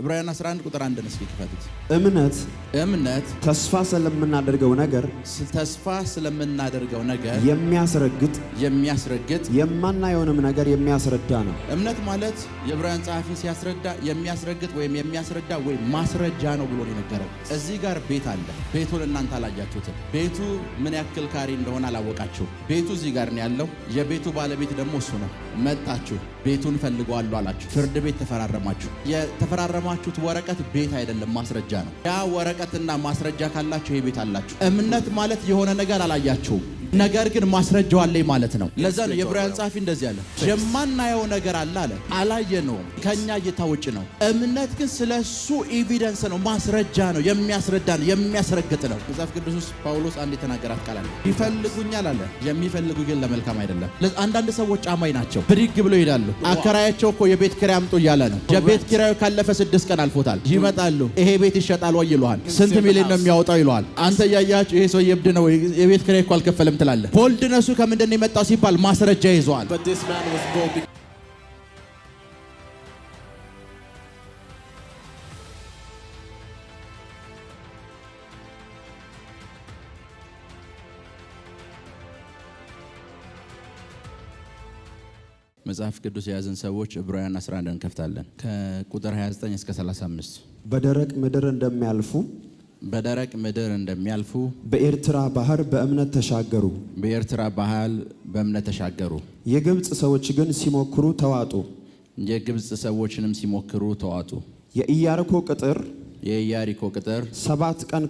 ዕብራውያን 11 ቁጥር 1 እስኪ ክፈቱት። እምነት ተስፋ ስለምናደርገው ነገር የሚያስረግጥ የማናየውንም ነገር የሚያስረዳ ነው። እምነት ማለት የዕብራውያን ጸሐፊ ሲያስረዳ የሚያስረግጥ ወይም የሚያስረዳ ወይም ማስረጃ ነው ብሎ ነው የነገረው። እዚህ ጋር ቤት አለ። ቤቱን እናንተ አላያችሁትም። ቤቱ ምን ያክል ካሬ እንደሆነ አላወቃችሁ። ቤቱ እዚህ ጋር ነው ያለው። የቤቱ ባለቤት ደግሞ እሱ ነው። መጣችሁ፣ ቤቱን ፈልገዋለሁ አላችሁ። ፍርድ ቤት ተፈራረማችሁ። የተፈራረማችሁት ወረቀት ቤት አይደለም፣ ማስረጃ ነው። ያ ወረቀትና ማስረጃ ካላችሁ ይሄ ቤት አላችሁ። እምነት ማለት የሆነ ነገር አላያችሁም፣ ነገር ግን ማስረጃው አለኝ ማለት ነው። ለዛ ነው የዕብራውያን ጸሐፊ እንደዚህ አለ፣ የማናየው ነገር አለ አለ፣ አላየነውም፣ ከኛ እይታ ውጭ ነው። እምነት ግን ስለሱ ኤቪደንስ ነው፣ ማስረጃ ነው፣ የሚያስረዳ ነው፣ የሚያስረግጥ ነው። መጽሐፍ ቅዱስ ውስጥ ጳውሎስ አንድ የተናገራት ቃል አለ፣ ይፈልጉኛል አለ፣ የሚፈልጉ ግን ለመልካም አይደለም። አንዳንድ ሰዎች ጫማይ ናቸው፣ ብድግ ብለው ይሄዳሉ። አከራያቸው እኮ የቤት ኪራይ አምጡ እያለ ነው። የቤት ኪራዩ ካለፈ 6 ቀን አልፎታል። ይመጣሉ፣ ይሄ ቤት ይሸጣል ወይ ይሉሃል። ስንት ሚሊዮን ነው የሚያወጣው ይሉሃል። አንተ ያያችሁ ይሄ ሰው የብድ ነው፣ የቤት ኪራይ እኮ አልከፈለም ትላለህ። ቦልድነሱ ከምንድን ነው የመጣው ሲባል ማስረጃ ይዟል። መጽሐፍ ቅዱስ የያዝን ሰዎች ዕብራውያን 11 እንከፍታለን ከቁጥር 29 እስከ 35 በደረቅ ምድር እንደሚያልፉ በኤርትራ ባህር በእምነት ተሻገሩ። የግብጽ ሰዎች ግን ሲሞክሩ ተዋጡ። የኢያሪኮ ቅጥር 7 ቀን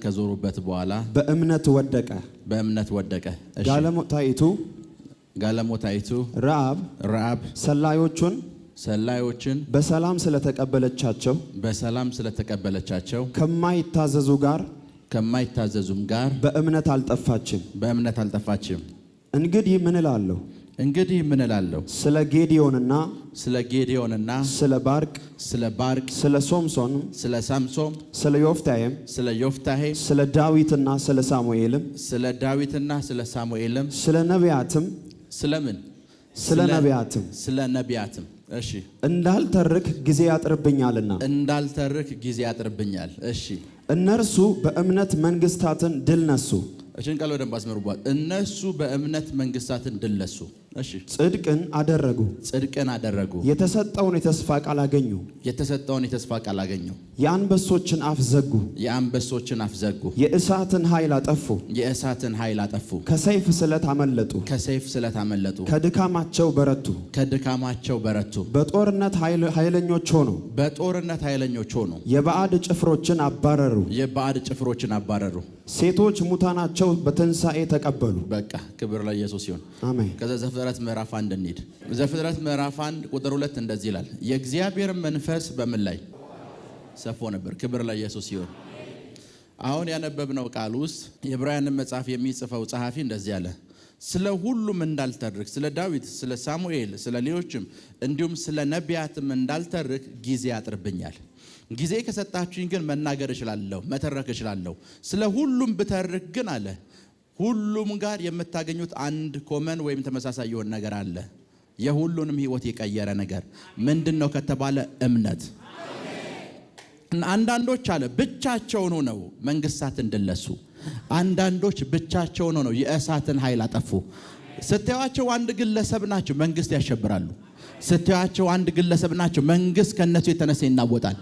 ከዞሩበት በኋላ በእምነት ወደቀ። ጋለሞታይቱ ረዓብ ሰላዮችን በሰላም ስለተቀበለቻቸው ከማይታዘዙም ጋር በእምነት አልጠፋችም። እንግዲህ ምን እላለሁ? ስለ ጌዲዮንና ስለ ባርቅ ስለ ሶምሶን ስለ ዮፍታሔም ስለ ዳዊትና ስለ ሳሙኤልም ስለ ነቢያትም እሺ እንዳልተርክ ጊዜ ያጥርብኛል። እሺ እነርሱ በእምነት መንግስታትን ድል ነሱ። እሺን ቃል ወደም ባስመሩባት እነሱ በእምነት መንግስታትን ድል ነሱ። እሺ ጽድቅን አደረጉ። የተሰጠውን የተስፋ ቃል አገኙ። የአንበሶችን አፍ ዘጉ። የእሳትን ኃይል አጠፉ። ከሰይፍ ስለት አመለጡ። ከድካማቸው በረቱ። በጦርነት ኃይለኞች ሆኑ። የባዕድ ጭፍሮችን አባረሩ። ሴቶች ሙታናቸው በትንሣኤ ተቀበሉ። በቃ ክብር ለኢየሱስ ይሁን። አሜን። ከዛ ዘፍጥረት ምዕራፍ 1 እንሂድ። ዘፍጥረት ምዕራፍ 1 ቁጥር 2 እንደዚህ ይላል፣ የእግዚአብሔር መንፈስ በምን ላይ ሰፎ ነበር። ክብር ለኢየሱስ ይሁን። አሁን ያነበብነው ቃል ውስጥ የዕብራውያንን መጽሐፍ የሚጽፈው ጸሐፊ እንደዚህ አለ፣ ስለ ሁሉም እንዳልተርክ፣ ስለ ዳዊት፣ ስለ ሳሙኤል፣ ስለ ሌሎችም እንዲሁም ስለ ነቢያትም እንዳልተርክ ጊዜ ያጥርብኛል። ጊዜ ከሰጣችሁኝ ግን መናገር እችላለሁ፣ መተረክ እችላለሁ። ስለ ሁሉም ብተርክ ግን አለ ሁሉም ጋር የምታገኙት አንድ ኮመን ወይም ተመሳሳይ የሆነ ነገር አለ። የሁሉንም ሕይወት የቀየረ ነገር ምንድነው ከተባለ እምነት። አንዳንዶች አለ ብቻቸውን ሆነው መንግስታትን እንደለሱ፣ አንዳንዶች ብቻቸውን ሆነው የእሳትን ኃይል አጠፉ። ስትያቸው አንድ ግለሰብ ናቸው፣ መንግስት ያሸብራሉ። ስትያቸው አንድ ግለሰብ ናቸው፣ መንግስት ከነሱ የተነሳ ይናወጣል።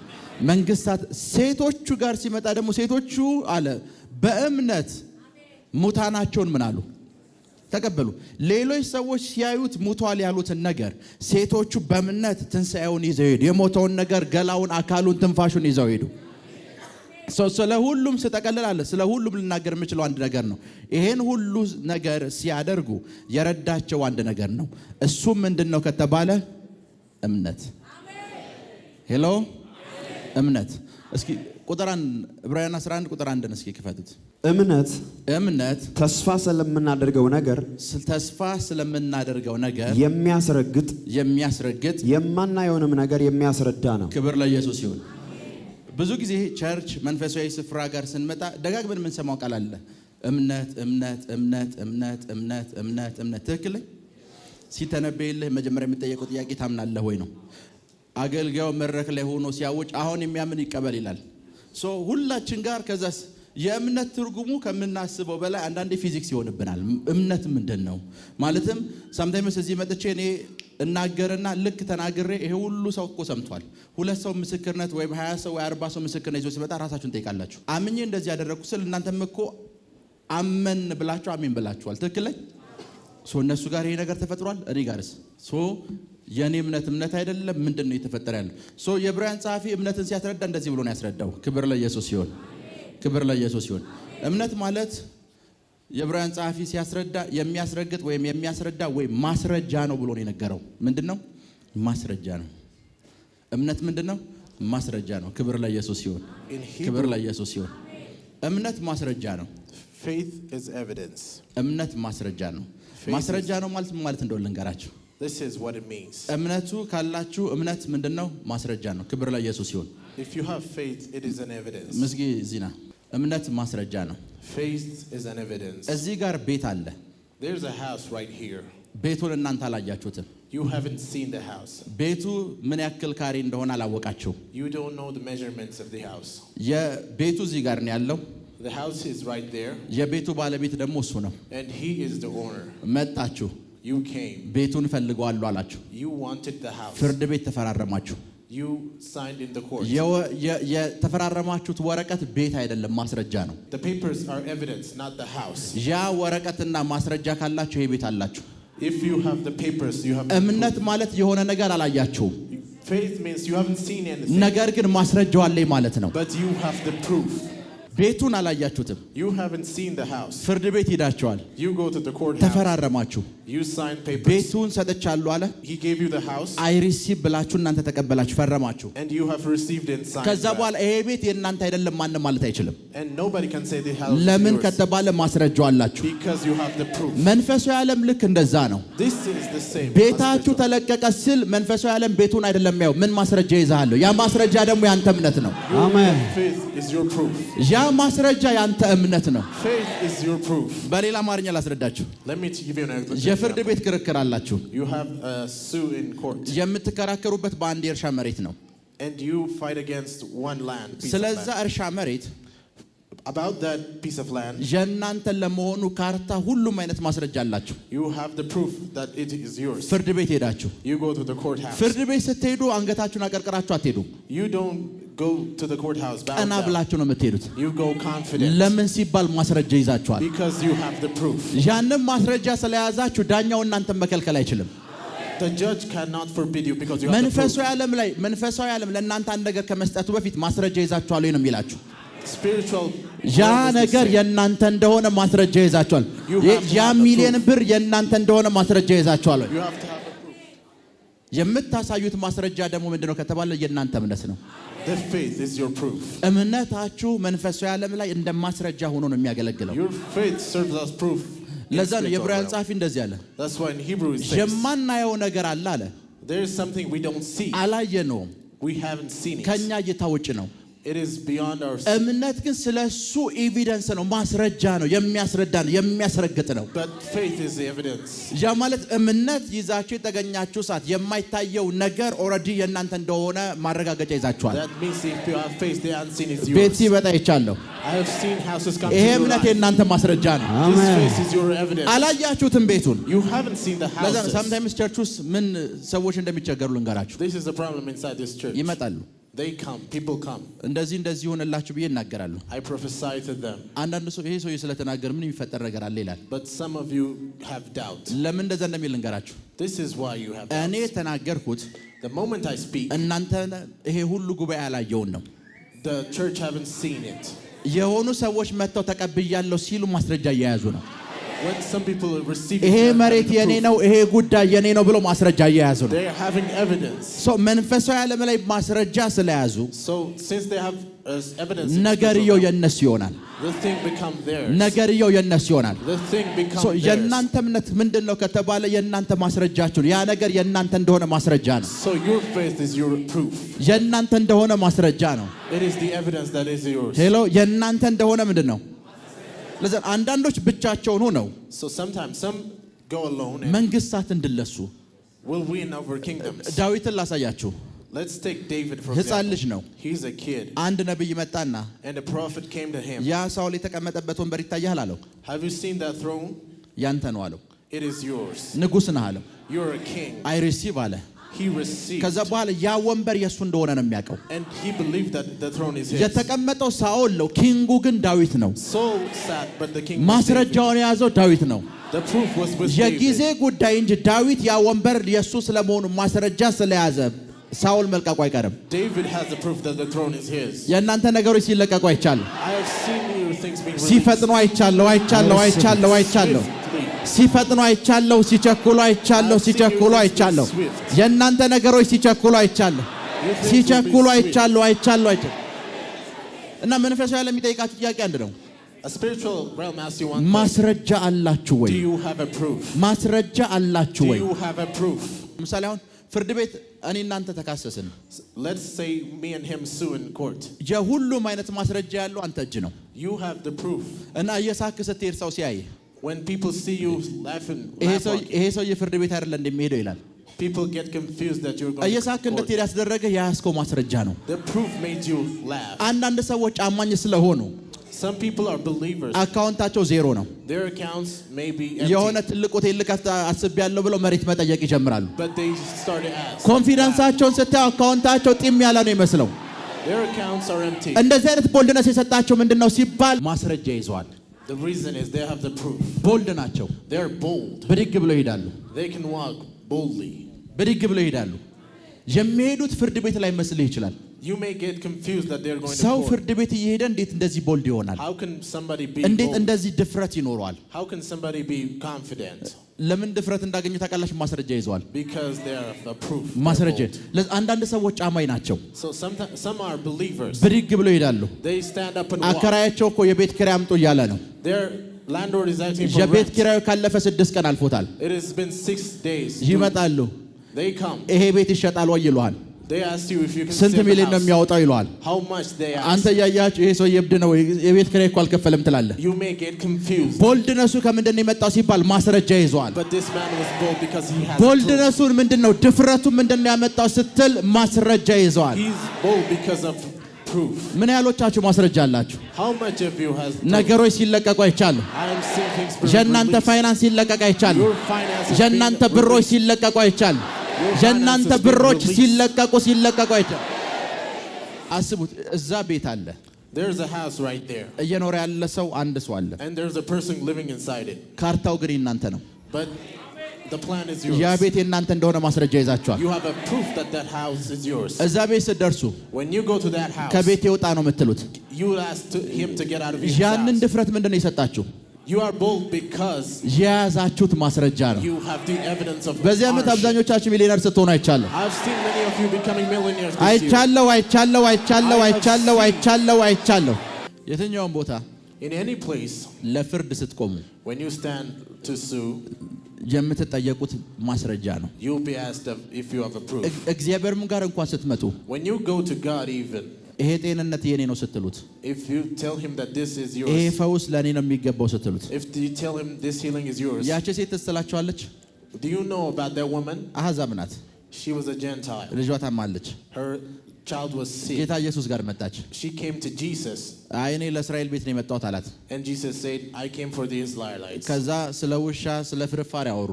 መንግስታት ሴቶቹ ጋር ሲመጣ ደግሞ ሴቶቹ አለ በእምነት ሙታናቸውን ምን አሉ? ተቀበሉ። ሌሎች ሰዎች ሲያዩት ሙቷል ያሉትን ነገር ሴቶቹ በእምነት ትንሣኤውን ይዘው ሄዱ። የሞተውን ነገር ገላውን፣ አካሉን፣ ትንፋሹን ይዘው ሄዱ። ስለ ሁሉም ስጠቀልላለ ስለ ሁሉም ልናገር የምችለው አንድ ነገር ነው። ይሄን ሁሉ ነገር ሲያደርጉ የረዳቸው አንድ ነገር ነው። እሱም ምንድነው ከተባለ እምነት። ሄሎ እምነት። እስኪ ቁጥር 1 ዕብራውያን 11 ቁጥር 1 እስኪ ክፈቱት። እምነት ተስፋ ስለምናደርገው ነገር የሚያስረግጥ የማናየውንም ነገር የሚያስረዳ ነው። ክብር ለኢየሱስ ይሁን። ብዙ ጊዜ ቸርች መንፈሳዊ ስፍራ ጋር ስንመጣ ደጋግመን የምንሰማው ቃል አለ፣ እምነት። ትክክል ሲተነበይልህ መጀመሪያ የሚጠየቀው ጥያቄ ታምናለህ ወይ ነው። አገልጋዩ መድረክ ላይ ሆኖ ሲያውጭ አሁን የሚያምን ይቀበል ይላል። ሁላችን ጋር ከዛስ የእምነት ትርጉሙ ከምናስበው በላይ አንዳንዴ ፊዚክስ ይሆንብናል። እምነት ምንድን ነው ማለትም ሳምታይምስ እዚህ መጥቼ እኔ እናገርና ልክ ተናግሬ ይሄ ሁሉ ሰው እኮ ሰምቷል። ሁለት ሰው ምስክርነት ወይ 20 ሰው ወይ 40 ሰው ምስክርነት ይዞ ሲመጣ ራሳችሁን ጠይቃላችሁ። አምኜ እንደዚህ ያደረኩ ስል እናንተም እኮ አመን ብላችሁ አሜን ብላችኋል። ትክክል ላይ እነሱ ጋር ይሄ ነገር ተፈጥሯል። እኔ ጋርስ የኔ እምነት አይደለም። ምንድነው እየተፈጠረ ያለው? የዕብራውያን ጸሐፊ እምነትን ሲያስረዳ እንደዚህ ብሎ ነው ያስረዳው። ክብር ለኢየሱስ ይሁን። ክብር ለኢየሱስ ይሁን። እምነት ማለት የዕብራውያን ጸሐፊ ሲያስረዳ የሚያስረግጥ ወይም የሚያስረዳ ወይ ማስረጃ ነው ብሎ ነው የነገረው። ምንድነው? ማስረጃ ነው። እምነት ምንድነው? ማስረጃ ነው። ክብር ለኢየሱስ ይሁን። ክብር ለኢየሱስ ይሁን። እምነት ማስረጃ ነው። Faith is evidence. እምነት ማስረጃ ነው። ማስረጃ ነው ማለት እንደው ልንገራችሁ። This is what it means. እምነቱ ካላችሁ እምነት ምንድነው? ማስረጃ ነው። ክብር ለኢየሱስ ይሁን። If you have faith, it is an evidence. ምስጊ ዚና እምነት ማስረጃ ነው። Faith is an evidence. እዚህ ጋር ቤት አለ። There's a house right here. ቤቱን እናንተ አላያችሁትም። You haven't seen the house. ቤቱ ምን ያክል ካሬ እንደሆነ አላወቃችሁም። You don't know the measurements of the house. የቤቱ እዚህ ጋር ነው ያለው። The house is right there. የቤቱ ባለቤት ደግሞ እሱ ነው። And he is the owner. መጣችሁ። You came. ቤቱን ፈልገዋለሁ አላችሁ። You wanted the house. ፍርድ ቤት ተፈራረማችሁ። You signed in the court. የተፈራረማችሁት ወረቀት ቤት አይደለም፣ ማስረጃ ነው። The papers are evidence, not the house. ያ ወረቀትና ማስረጃ ካላችሁ ይሄ ቤት አላችሁ። If you have the papers, you have. እምነት ማለት የሆነ ነገር አላያችሁም። Faith means you haven't seen anything. ነገር ግን ማስረጃው አለኝ ማለት ነው። But you have the proof. ቤቱን አላያችሁትም። You haven't seen the house. ፍርድ ቤት ሄዳችኋል። You go to the courthouse. ተፈራረማችሁ። You signed papers. ቤቱን ሰጥቻለሁ አለ። He gave you the house. አይ ሪሲቭ ብላችሁ እናንተ ተቀበላችሁ፣ ፈረማችሁ። And you have received and signed. ከዛ በኋላ ይሄ ቤት የእናንተ አይደለም ማንም ማለት አይችልም። And nobody can say the house. ለምን is yours. ከተባለ ማስረጃው አላችሁ። Because you have the proof. መንፈሳዊ ዓለም ልክ እንደዛ ነው። This is the same. ቤታችሁ ተለቀቀ ሲል መንፈሳዊ ዓለም ቤቱን አይደለም ያው ምን ማስረጃ ይዛለሁ። ያ ማስረጃ ደግሞ ያንተ እምነት ነው። Amen. Faith is your proof. ያ ማስረጃ ያንተ እምነት ነው። Faith is your proof. በሌላ አማርኛ ላስረዳችሁ። Let me give you an example. የፍርድ ቤት ክርክር አላችሁ። You have a suit in court. የምትከራከሩበት በአንድ የእርሻ መሬት ነው። And you fight against one land. ስለዛ እርሻ መሬት About that piece of land. የእናንተ ለመሆኑ ካርታ ሁሉም አይነት ማስረጃ አላችሁ። You have the proof that it is yours. ፍርድ ቤት ሄዳችሁ You go to the courthouse. ፍርድ ቤት ስትሄዱ አንገታችሁን አቀርቅራችሁ አትሄዱም። You don't go to the courthouse bowed ቀና down. ብላችሁ ነው የምትሄዱት። You go confident. ለምን ሲባል ማስረጃ ይዛችኋል። Because you have the proof. ያንን ማስረጃ ስለያዛችሁ ዳኛው እናንተን መከልከል አይችልም። The judge cannot forbid you because you have the proof. መንፈሳዊ ዓለም ለእናንተ አንድ ነገር ከመስጠቱ በፊት ማስረጃ ይዛችኋል ወይ ነው የሚላችሁ። Spiritual. ያ ነገር የእናንተ እንደሆነ ማስረጃ ይዛችኋል። ያ ሚሊዮን ብር የእናንተ እንደሆነ ማስረጃ ይዛችኋል ወይ? You have to have the proof. የምታሳዩት ማስረጃ ደግሞ ምንድነው ከተባለ የእናንተ እምነት ነው። The faith is your proof. እምነታችሁ መንፈሳዊ ዓለም ላይ እንደ ማስረጃ ሆኖ ነው የሚያገለግለው። Your faith serves as proof. ለዛ ነው የዕብራውያን ጸሐፊ እንደዚህ አለ። That's why in Hebrew it says የማናየው ነገር አለ አለ። there is something we don't see. አላየነውም። We haven't seen it. ከኛ እይታ ውጭ ነው። It is beyond our. እምነት ግን ስለሱ ኤቪደንስ ነው፣ ማስረጃ ነው፣ የሚያስረዳ ነው፣ የሚያስረግጥ ነው። But faith is the evidence. ያ ማለት እምነት ይዛችሁ የተገኛችሁ ሰዓት የማይታየው ነገር ኦልሬዲ የእናንተ እንደሆነ ማረጋገጫ ይዛችኋል። That means if you have faith, the unseen is ቤት yours. ሲመጣ ይቻለሁ። I have seen houses come to ይሄ your እምነት life. የእናንተ ማስረጃ ነው። This faith is your evidence. አላያችሁትም ቤቱን። You haven't seen the ለዛ houses. sometimes ቸርች ውስጥ ምን ሰዎች እንደሚቸገሩ ልንገራችሁ። This is the problem inside this church. ይመጣሉ። They come, people come. እንደዚህ ሆነላችሁ ብዬ እናገራለሁ። I prophesy to them. አንዳንድ ሰው ይሄ ሰውዬ ስለተናገረ ምን የሚፈጠር ነገር አለ ይላል። But some of you have doubt. ለምን እንደዛ እንደሚል ልንገራችሁ። This is why you have እኔ doubt. ተናገርኩት The moment I speak, እናንተ ይሄ ሁሉ ጉባኤ ያላየውን ነው። the church haven't seen it. የሆኑ ሰዎች መጥተው ተቀብያለሁ ሲሉ ማስረጃ እየያዙ ነው። When some people receive ይሄ it, መሬት የኔ ነው፣ ይሄ ጉዳይ የኔ ነው ብሎ ማስረጃ እየያዙ ነው። they are having evidence. መንፈሳዊ ዓለም ላይ ማስረጃ ስለያዙ So since they have evidence, ነገርየው የነሱ ይሆናል። the thing becomes theirs. ነገርየው የነሱ ይሆናል። The thing becomes theirs. የእናንተ እምነት ምንድነው ከተባለ የእናንተ ማስረጃችሁ ያ ነገር የእናንተ እንደሆነ ማስረጃ ነው። So your faith is your proof. የእናንተ እንደሆነ ማስረጃ ነው። It is the evidence that is yours. ሄሎ የእናንተ እንደሆነ ምንድነው? ለዛ አንዳንዶች ብቻቸውን ሆነው So sometimes some go alone and መንግስታት እንድለሱ will win over kingdoms. ዳዊትን ላሳያችሁ። Let's take David for ሕፃን ልጅ example. ነው። He's a kid. አንድ ነብይ መጣና And a prophet came to him. ያ ሳውል የተቀመጠበት ወንበር ይታያል አለው። Have you seen that throne? ያንተ ነው አለው። It is yours. ንጉሥ ነህ አለው። You're a king. አይ ሪሲቭ አለ። He received. ከዛ በኋላ ያ ወንበር የሱ እንደሆነ ነው የሚያውቀው። And he believed that the throne is his. የተቀመጠው ሳኦል ነው፣ ኪንጉ ግን ዳዊት ነው። Saul sat, but the king was David. ማስረጃውን የያዘው ዳዊት ነው። The proof was with የጊዜ David. ጉዳይ እንጂ ዳዊት ያ ወንበር የሱ ስለመሆኑ ማስረጃ ስለያዘ ሳኦል መልቀቁ አይቀርም። David has the proof that the throne is his. የእናንተ ነገሮች ሲለቀቁ አይቻለሁ። I have seen your things being released. ሲፈጥኑ አይቻለሁ። ሲፈጥኑ አይቻለሁ። ሲቸኩሉ አይቻለሁ። የእናንተ ነገሮች ሲቸኩሉ አይቻለሁ። እና መንፈሳዊ ዓለም የሚጠይቃችሁ ጥያቄ አንድ ነው። A spiritual realm asks you one thing. ማስረጃ አላችሁ ወይ? Do you have a proof? ማስረጃ አላችሁ Do ወይ? you have a proof? ምሳሌ አሁን ፍርድ ቤት እኔ እናንተ ተካሰስን። Let's say me and him sue in court. የሁሉም አይነት ማስረጃ ያለው አንተ እጅ ነው። You have the proof. እና እየሳክ ስትሄድ ሰው ሲያይ When people see you laughing, ይሄ ሰው የፍርድ ቤት አይደለ እንደሚሄደው ይላል። people get confused that you're going እየሳክ to court. እንድትሄድ ያስደረገ የያዝከው ማስረጃ ነው። The proof made you laugh. አንዳንድ ሰዎች አማኝ ስለሆኑ Some people are believers. አካውንታቸው ዜሮ ነው። Their accounts may be የሆነ empty, ትልቅ ሆቴል ልከፍት አስቤያለሁ ብለው መሬት መጠየቅ ይጀምራሉ። but they start to ask. ኮንፊደንሳቸውን ስታዩ አካውንታቸው ጢም ያለ ነው ይመስለው። Their accounts are empty. እንደዚህ አይነት ቦልድነስ የሰጣቸው ምንድነው ሲባል ማስረጃ ይዘዋል። The reason is they have the proof. ቦልድ ናቸው። They're bold. ብድግ ብለው ይሄዳሉ። They can walk boldly. ብድግ ብለው ይሄዳሉ። የሚሄዱት ፍርድ ቤት ላይ መስልህ ይችላል። You may get confused that they're going to ሰው court. ፍርድ ቤት እየሄደ እንዴት እንደዚህ ቦልድ ይሆናል? How can somebody be እንዴት bold? እንደዚህ ድፍረት ይኖረዋል? How can somebody be confident? ለምን ድፍረት እንዳገኙ ታውቃላችሁ? ማስረጃ ይዘዋል። Because they are the proof. ማስረጃ They're bold. አንዳንድ ሰዎች አማኝ ናቸው። So some are believers. ብድግ ብለው ይሄዳሉ። They stand up and walk. አከራያቸው እኮ የቤት ኪራይ አምጡ እያለ ነው። Their landlord is asking for የቤት rent. ኪራዩ ካለፈ 6 ቀን አልፎታል። It has been 6 days. ይመጣሉ። They come. ይሄ ቤት ይሸጣል ወይ ይሉሃል። They ask you if you can ስንት sell the ሚሊዮን ነው house. የሚያወጣው ይሉሃል። How much they አንተ ask. ያያችሁ ይሄ ሰው የብድ ነው የቤት ኪራይ እኮ አልከፈለም ትላለህ። You may get confused. ቦልድነሱ ከምንድን ነው የመጣው ሲባል ማስረጃ ይዘዋል። But this man was bold because he has proof. ቦልድነሱን ምንድነው ድፍረቱ ምንድነው ያመጣው ስትል ማስረጃ ይዘዋል። He's bold because of proof. ምን ያህሎቻችሁ ማስረጃ አላችሁ? How much of you has proof? ነገሮች ሲለቀቁ አይቻለሁ። I am seeing things being የእናንተ released. ፋይናንስ ሲለቀቅ አይቻለሁ። Your finances የእናንተ being ብሮች released. ሲለቀቁ አይቻለሁ። Your የእናንተ finances being ብሮች released. ሲለቀቁ አይቻለሁ። አስቡት፣ እዛ ቤት አለ፣ There's a house right there. እየኖረ ያለ ሰው አንድ ሰው አለ። And there's a person living inside it. ካርታው ግን የእናንተ ነው። But the plan is ያ yours. ቤት የእናንተ እንደሆነ ማስረጃ ይዛችኋል። You have a proof that that house is yours. እዛ ቤት ስትደርሱ When you go to that house, ከቤት ይውጣ ነው የምትሉት። you ask him to get out of his ያንን house. ድፍረት ምንድን ነው የሰጣችሁ? You are bold because የያዛችሁት ማስረጃ ነው። you have the evidence of በዚህ ዓመት ownership. አብዛኞቻችሁ ሚሊዮነር ስትሆኑ አይቻለሁ። I've seen many of you becoming millionaires this year. አይቻለሁ። የትኛውም ቦታ In any place, ለፍርድ ስትቆሙ when you stand to sue, የምትጠየቁት ማስረጃ ነው። you'll be asked if you have a proof. እግዚአብሔርም ጋር እንኳን ስትመጡ When you go to God even, ይሄ ጤንነት የኔ ነው ስትሉት፣ if you tell him that this is ይሄ yours, ፈውስ ለኔ ነው የሚገባው ስትሉት፣ if you tell him this healing is yours, ያቺ ሴት ትስላችኋለች። do you know about that woman? አሕዛብ ናት። She was a Gentile. ልጇ ታማለች። Her child was sick. ጌታ ኢየሱስ ጋር መጣች። She came to Jesus, አይ እኔ ለእስራኤል ቤት ነው የመጣሁት አላት። and Jesus said, I came for the Israelites. ከዛ ስለ ውሻ ስለ ፍርፋሪ አወሩ።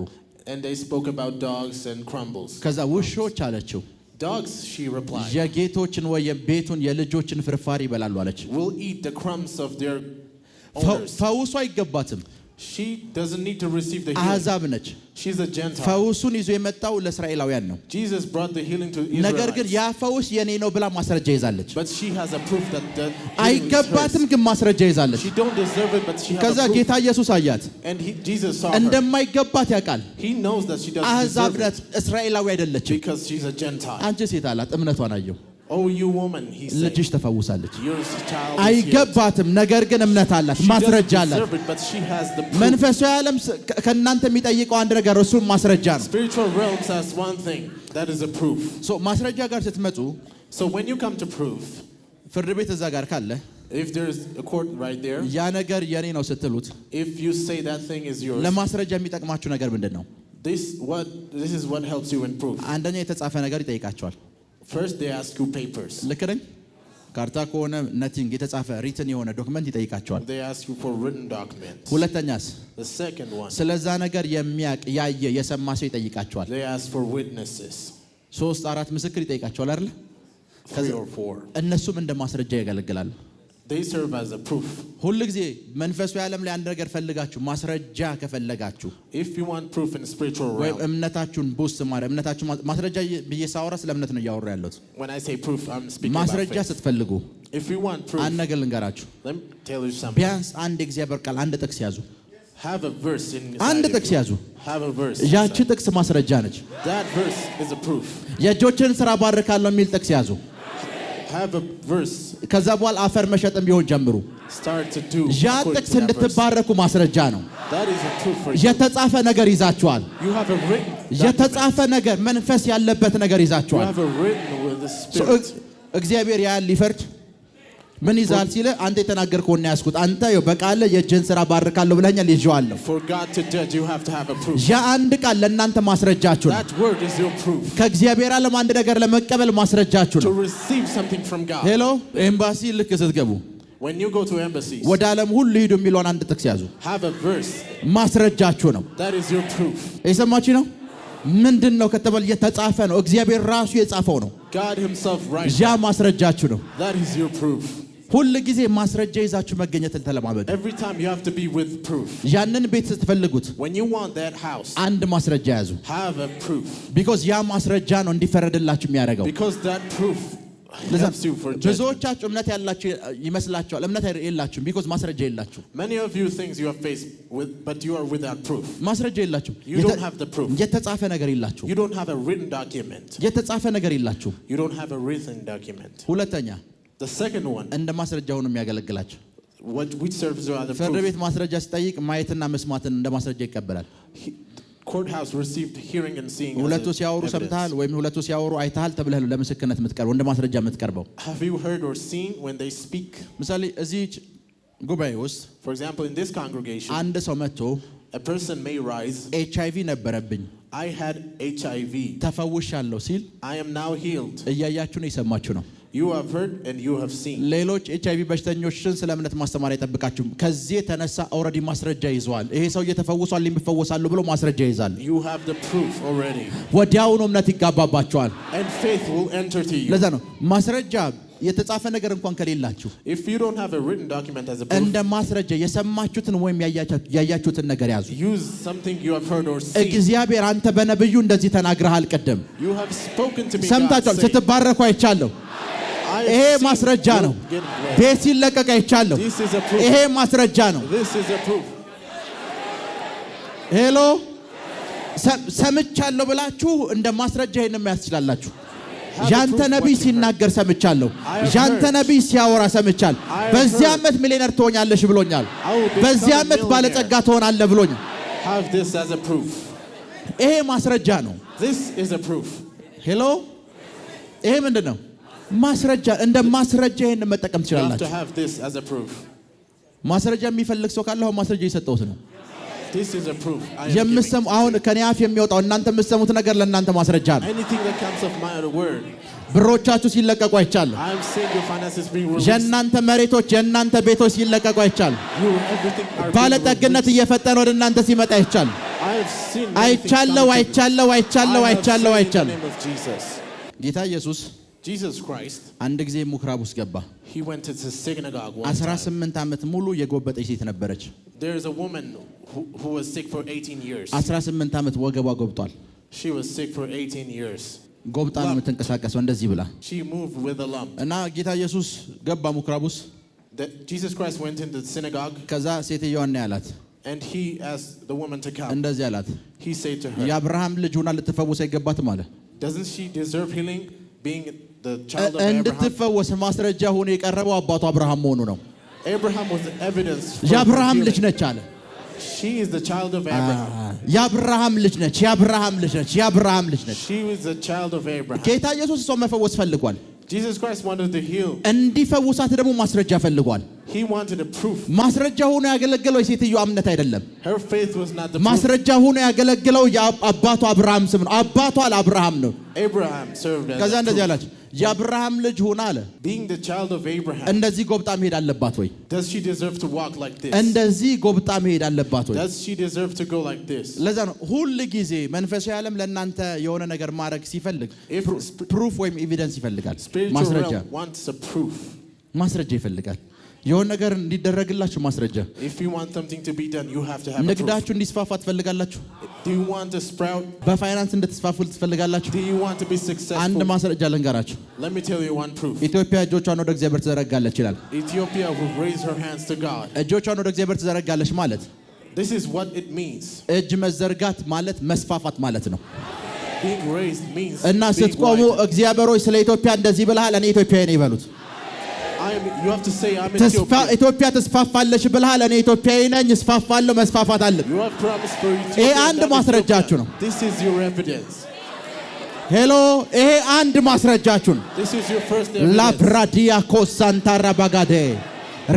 And they spoke about dogs and crumbles. ከዛ ውሾች አለችው Dogs, she replied, የጌቶችን ወይ የቤቱን የልጆችን ፍርፋሪ ይበላሉ አለች። will eat the crumbs of their owners. ፈውሱ አይገባትም። She doesn't need to receive the healing. አሕዛብ ነች። She's a Gentile. ፈውሱን ይዞ የመጣው ለእስራኤላውያን ነው። Jesus brought the healing to ነገር ግን Israelites. ያ ፈውስ የኔ ነው ብላ ማስረጃ ይዛለች። But she has a proof that the healing is አይገባትም hers. ግን ማስረጃ ይዛለች። She don't deserve it, but she has ከዛ a proof. ጌታ ኢየሱስ አያት። And Jesus saw her. እንደማይገባት ያውቃል። He knows that she doesn't አሕዛብ deserve ናት፣ it እስራኤላዊ አይደለችም። because she's a Gentile. አንቺ ሴት አላት፣ እምነቷን አየው። Oh, you woman, he said. ልጅሽ ተፈውሳለች። Your child is healed. አይገባትም ነገር ግን እምነት አላት፣ She ማስረጃ doesn't አላት። deserve it, but she has the proof. መንፈሳዊ ዓለም ከእናንተ የሚጠይቀው አንድ ነገር እሱም ማስረጃ ነው። Spiritual realms has one thing, that is a proof. ማስረጃ ጋር ስትመጡ So when you come to proof, ፍርድ ቤት እዛ ጋር ካለ if there's a court right there, ያ ነገር የኔ ነው ስትሉት if you say that thing is yours, ለማስረጃ የሚጠቅማችሁ ነገር ምንድን ነው? this is what helps you in proof. አንደኛ የተጻፈ ነገር ይጠይቃቸዋል። First they ask you papers. ልክ ነኝ? ካርታ ከሆነ ነቲንግ የተጻፈ ሪትን የሆነ ዶክመንት ይጠይቃቸዋል። They ask you for written documents. ሁለተኛስ The second one, ስለዛ ነገር የሚያቅ ያየ የሰማ ሰው ይጠይቃቸዋል። they ask for witnesses. 3-4 ምስክር ይጠይቃቸዋል አይደል? 3 or 4. እነሱም እንደ ማስረጃ ያገለግላሉ። They serve as a proof. ሁሉ ጊዜ መንፈሳዊ ዓለም ላይ አንድ ነገር ፈልጋችሁ ማስረጃ ከፈለጋችሁ If you want proof in the spiritual ወይ realm, እምነታችሁን ቡስት ማድረግ እምነታችሁ ማስረጃ ብየሳወራ ስለ እምነት ነው እያወራ ያለሁት። when I say proof, I'm speaking about ማስረጃ faith. ስትፈልጉ If you want proof, አንድ ነገር ልንገራችሁ። let me tell you something. ቢያንስ አንድ የእግዚአብሔር ቃል አንድ ጥቅስ ያዙ። Have a verse አንድ inside of ጥቅስ you. ያዙ። Have a verse. ያቺ inside. ጥቅስ ማስረጃ ነች። That verse is a proof. የእጆችን ስራ ባርካለሁ የሚል ጥቅስ ያዙ። Have a verse. ከዛ በኋላ አፈር መሸጥም ቢሆን ጀምሩ። Start to do ያ according ጥቅስ to that verse. እንድትባረኩ ማስረጃ ነው። That is a proof for you. የተጻፈ ነገር ይዛችኋል። You have a written document. የተጻፈ ነገር መንፈስ ያለበት ነገር You ይዛችኋል። have a written with the Spirit. እግዚአብሔር ያህል ሊፈርድ ምን ይዛል ሲለ አንተ የተናገርከው እና ያስኩት አንተ በቃለ የእጅን ስራ ባርካለሁ ብለኛል ይዤዋለሁ። For God to judge, you have to have a proof. ያ አንድ ቃል ለእናንተ ማስረጃችሁ ነው። That word is your proof. ከእግዚአብሔር ዓለም አንድ ነገር ለመቀበል ማስረጃችሁ To ነው። receive something from God. ሄሎ ኤምባሲ ልክ ስትገቡ When you go to embassies, ወደ ዓለም ሁሉ ሂዱ የሚለውን አንድ ጥቅስ ያዙ። have a verse. ማስረጃችሁ ነው። That is your proof. የሰማችሁ ነው። ምንድን ነው ከተባለ የተጻፈ ነው። እግዚአብሔር ራሱ የጻፈው ነው። God himself writes. ያ ማስረጃችሁ ነው። That is your proof. ሁሉ ጊዜ ማስረጃ ይዛችሁ መገኘትን ተለማመዱ። Every time you have to be with proof. ያንን ቤት ስትፈልጉት When you want that house, አንድ ማስረጃ ያዙ። have a proof. ቢኮዝ ያ ማስረጃ ነው እንዲፈረድላችሁ የሚያደርገው። Because that proof helps you for judgment. ብዙዎቻችሁ እምነት ያላችሁ ይመስላችኋል። እምነት የላችሁም። ቢኮዝ ማስረጃ የላችሁ። Many of you think you are faced with, but you are without proof. ማስረጃ የላችሁ። You don't have the proof. የተጻፈ ነገር የላችሁ። You don't have a written document. የተጻፈ ነገር የላችሁ። You don't have a written document. ሁለተኛ The second one, እንደ ማስረጃ ሆኖ የሚያገለግላችሁ which serves as a ፍርድ proof. ቤት ማስረጃ ሲጠይቅ ማየትና መስማትን እንደ ማስረጃ ይቀበላል። Courthouse received hearing and seeing. ሁለቱ as ሲያወሩ evidence. ሰምተሃል ወይም ሁለቱ ሲያወሩ አይተሃል ተብለህ ነው ለምስክርነት የምትቀርበው እንደ ማስረጃ የምትቀርበው። Have you heard or seen when they speak? ምሳሌ እዚህ ጉባኤ ውስጥ For example, in this congregation, አንድ ሰው መጥቶ a person may rise, HIV ነበረብኝ I had HIV. ተፈውሻለሁ ሲል I am now healed. እያያችሁ ነው፣ የሰማችሁ ነው። You have heard and you have seen. ሌሎች HIV በሽተኞችን ስለ እምነት ማስተማር አይጠብቃችሁም። ከዚህ የተነሳ ኦልሬዲ ማስረጃ ይዘዋል። ይሄ ሰው እየተፈውሷል የሚፈወሳሉ ብሎ ማስረጃ ይዛል። You have the proof already. ወዲያውኑ እምነት ይጋባባቸዋል። And faith will enter to you. ለዛ ነው ማስረጃ የተጻፈ ነገር እንኳን ከሌላችሁ If you don't have a written document as a proof, እንደ ማስረጃ የሰማችሁትን ወይም ያያችሁትን ነገር ያዙ። use something you have heard or seen. እግዚአብሔር አንተ በነብዩ እንደዚህ ተናግረሃል። ቅድም You have spoken to me. ሰምታችኋል። God, saying, ስትባረኩ አይቻለሁ። I have ይሄ seen ማስረጃ you ነው። get blessed. ቤት ሲለቀቅ አይቻለሁ። This is a proof. ይሄ ማስረጃ ነው። This is a proof. ሄሎ ሰምቻለሁ ብላችሁ እንደ ማስረጃ ይሄን መያዝ ትችላላችሁ። ያንተ ነብይ ሲናገር ሰምቻለሁ። ያንተ ነብይ ሲያወራ ሰምቻለሁ። በዚህ ዓመት ሚሊዮነር ትሆኛለሽ ብሎኛል። በዚህ ዓመት ባለጸጋ ትሆናለህ ብሎኛል። Have this as a proof. ይሄ ማስረጃ ነው። This is a proof. ሄሎ ይሄ ምንድነው? ማስረጃ። እንደ ማስረጃ ይሄን መጠቀም You have to ትችላላችሁ። have this as a proof. ማስረጃ የሚፈልግ ሰው ካለ አሁን ማስረጃ እየሰጠሁት ነው። This is a proof. I am የምሰሙ giving. አሁን ከኔ አፍ የሚወጣው እናንተ የምትሰሙት ነገር ለእናንተ ማስረጃ ነው። Anything that comes of my word, ብሮቻችሁ ሲለቀቁ አይቻለሁ። I am seeing your finances being released. የእናንተ መሬቶች የእናንተ ቤቶች ሲለቀቁ አይቻለሁ። Everything are being ባለጠግነት released. እየፈጠነ ወደ እናንተ ሲመጣ አይቻለሁ። I have seen አይቻለሁ አይቻለሁ አይቻለሁ አይቻለሁ in the አይቻለሁ። name of Jesus. ጌታ ኢየሱስ Jesus Christ, አንድ ጊዜ ምኩራብ ውስጥ ገባ። he went to the synagogue one time. 18 ዓመት ሙሉ የጎበጠች ሴት ነበረች። There is a woman who was sick for 18 years. 18 ዓመት ወገቧ ጎብጧል። She was sick for 18 years. ጎብጣ ነው የምትንቀሳቀሰው እንደዚህ ብላ She moved with a lump. እና ጌታ ኢየሱስ ገባ ምኩራብ ውስጥ። Jesus Christ went into the synagogue ከዛ ሴትዮዋን ያላት and he asked the woman to come. እንደዚህ አላት፣ He said to her, የአብርሃም ልጅ ሆና ልትፈወስ አይገባትም አለ። doesn't she deserve healing being the child of Abraham? እንድትፈወስ ማስረጃ ሆኖ የቀረበው አባቱ አብርሃም መሆኑ ነው። Abraham was the evidence for የአብርሃም ልጅ healing. ነች አለ። She is the child of Abraham. የአብርሃም ልጅ ነች፣ የአብርሃም ልጅ ነች፣ የአብርሃም ልጅ ነች። She was the child of Abraham. ጌታ ኢየሱስ እሷን መፈወስ ፈልጓል። Jesus Christ wanted to heal. እንዲፈውሳት ደግሞ ማስረጃ ፈልጓል። He wanted a proof. ማስረጃ ሆኖ ያገለገለው የሴትዮዋ እምነት አይደለም። Her faith was not the proof. ማስረጃ ሆኖ ያገለገለው የአባቷ አብርሃም ስም ነው። አባቷ ለአብርሃም ነው። Abraham served as ከዛ a እንደዚህ proof. አላችሁ የአብርሃም ልጅ ሆና አለ Being the child of Abraham, እንደዚህ ጎብጣ መሄድ አለባት ወይ? does she deserve to walk like this? እንደዚህ ጎብጣ መሄድ አለባት ወይ? Does she deserve to go like this? ለዛ ነው ሁሉ ጊዜ መንፈሳዊ ዓለም ለእናንተ የሆነ ነገር ማድረግ ሲፈልግ ፕሩፍ ወይም ኤቪደንስ ይፈልጋል። Spiritual ማስረጃ realm wants a proof. ማስረጃ ይፈልጋል። የሆነ ነገር እንዲደረግላችሁ ማስረጃ። If you want something to be done, you have to have a proof. ንግዳችሁ እንዲስፋፋ ትፈልጋላችሁ? Do you want to sprout? በፋይናንስ እንድትስፋፉ ትፈልጋላችሁ? Do you want to be አንድ successful? ማስረጃ ልንገራችሁ። Let me tell you one proof. ኢትዮጵያ እጆቿን ወደ እግዚአብሔር ትዘረጋለች ይላል። Ethiopia will raise her hands to God. እጆቿን ወደ እግዚአብሔር ትዘረጋለች ማለት This is what it means. እጅ መዘርጋት ማለት መስፋፋት ማለት ነው። Being raised means እና being ስትቆሙ wide. እግዚአብሔር ሆይ ስለ ኢትዮጵያ እንደዚህ ብለሃል፣ እኔ ኢትዮጵያዊ ነኝ ይበሉት። You have to say I'm ተስፋ Ethiopian. ኢትዮጵያ ተስፋፋለች ብለሃል፣ እኔ ኢትዮጵያዊ ነኝ እስፋፋለሁ፣ መስፋፋት አለብን። You have promised for ይሄ Ethiopia. አንድ that is ማስረጃችሁ ነው። Ethiopia. This is your evidence. ሄሎ ይሄ አንድ ማስረጃችሁ ነው። This is your first evidence. ላብራዲያ ኮሳንታራ ባጋዴ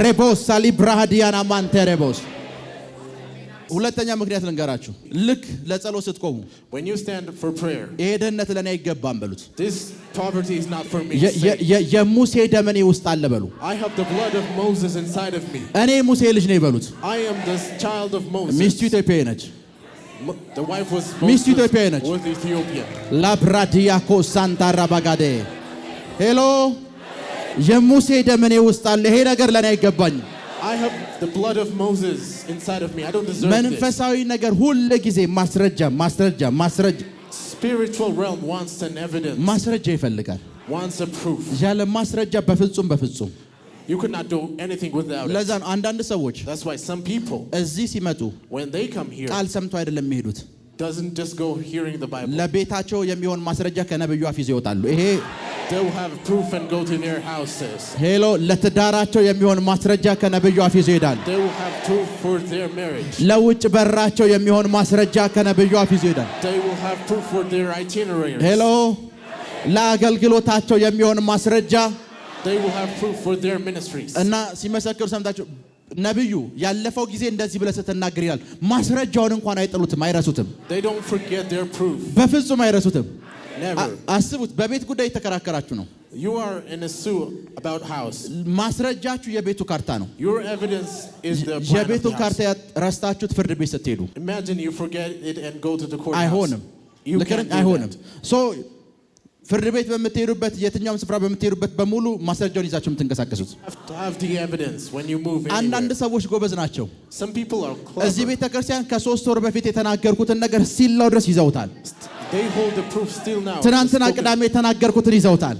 ሬቦስ ሳሊብራዲያና ማንቴሬቦስ። ሁለተኛ ምክንያት ልንገራችሁ። ልክ ለጸሎት ስትቆሙ When you stand for prayer, ይሄ ድህነት ለኔ አይገባም በሉት። this poverty is not for me. Say, የሙሴ ደም እኔ ውስጥ አለ በሉ። I have the blood of Moses inside of me. እኔ ሙሴ ልጅ ነኝ በሉት። I am the child of Moses. ሚስቱ ኢትዮጵያዊ ነች። The wife was ሚስቱ ኢትዮጵያዊ ነች። was Ethiopian. ላብራዲያ ኮሳንታራ ባጋዴ ሄሎ የሙሴ ደም እኔ ውስጥ አለ። ይሄ ነገር ለኔ አይገባኝም። I have the blood of Moses inside of me. I don't deserve this. መንፈሳዊ ነገር ሁሉ ጊዜ ማስረጃ ማስረጃ ማስረጃ Spiritual realm wants an evidence, ማስረጃ ይፈልጋል። wants a proof. ያለ ማስረጃ በፍጹም በፍጹም። You cannot do anything without ለዛ it. ነው አንዳንድ ሰዎች That's why some people, እዚህ ሲመጡ when they come here, ቃል ሰምቶ አይደለም የሚሄዱት። doesn't just go hearing the Bible. ለቤታቸው የሚሆን ማስረጃ ከነብዩ አፍ ይዘው ይወጣሉ። ይሄ They will have proof and go to their houses. ሄሎ ለትዳራቸው የሚሆን ማስረጃ ከነብዩ አፍ ይዘው ይሄዳል። They will have proof for their marriage. ለውጭ በራቸው የሚሆን ማስረጃ ከነብዩ አፍ ይዘው ይሄዳል። They will have proof for their itineraries. ሄሎ ለአገልግሎታቸው የሚሆን ማስረጃ They will have proof for their ministries. እና ሲመሰክሩ ሰምታችሁ ነብዩ ያለፈው ጊዜ እንደዚህ ብለህ ስትናገር ይላል። ማስረጃውን እንኳን አይጥሉትም፣ አይረሱትም። They don't forget their proof. በፍጹም አይረሱትም። Never. አስቡት፣ በቤት ጉዳይ የተከራከራችሁ ነው። You are in a suit about house. ማስረጃችሁ የቤቱ ካርታ ነው። Your evidence is the plan of የቤቱን the ካርታ house. ረስታችሁት ፍርድ ቤት ስትሄዱ Imagine you forget it and go to the courthouse. አይሆንም። You ልክ can't do አይሆንም። that. ሶ ፍርድ ቤት በምትሄዱበት የትኛውም ስፍራ በምትሄዱበት በሙሉ ማስረጃውን ይዛችሁ የምትንቀሳቀሱት። You have to have the evidence when you move አንዳንድ anywhere. ሰዎች ጎበዝ ናቸው። Some people are እዚህ clever. ቤተክርስቲያን ከ3 ወር በፊት የተናገርኩትን ነገር ሲላው ድረስ ይዘውታል። They hold the proof still now. ትናንትና Spoken. ቅዳሜ የተናገርኩትን ይዘውታል።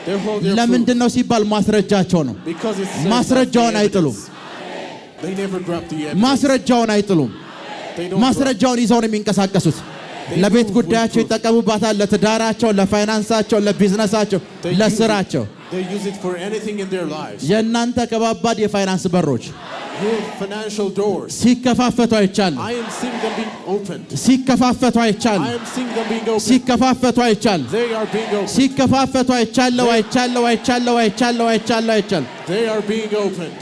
They hold their ለምንድን ነው ሲባል ማስረጃቸው ነው። proof. Because it's said ማስረጃውን that's the አይጥሉም። evidence. They never grab the evidence. ማስረጃውን አይጥሉም። They don't ማስረጃውን ይዘው ነው የሚንቀሳቀሱት። ለቤት ጉዳያቸው ይጠቀሙባታል። ለትዳራቸው፣ ለፋይናንሳቸው፣ ለቢዝነሳቸው፣ ለስራቸው። They use it for anything in their lives. የእናንተ ከባባድ የፋይናንስ በሮች Your financial doors. ሲከፋፈቱ አይቻልም። I am seeing them being opened. ሲከፋፈቱ አይቻልም። I am seeing them being opened. ሲከፋፈቱ አይቻልም። They are being opened. ሲከፋፈቱ አይቻለሁ አይቻለሁ አይቻለሁ አይቻለሁ አይቻለሁ አይቻለሁ They are being opened.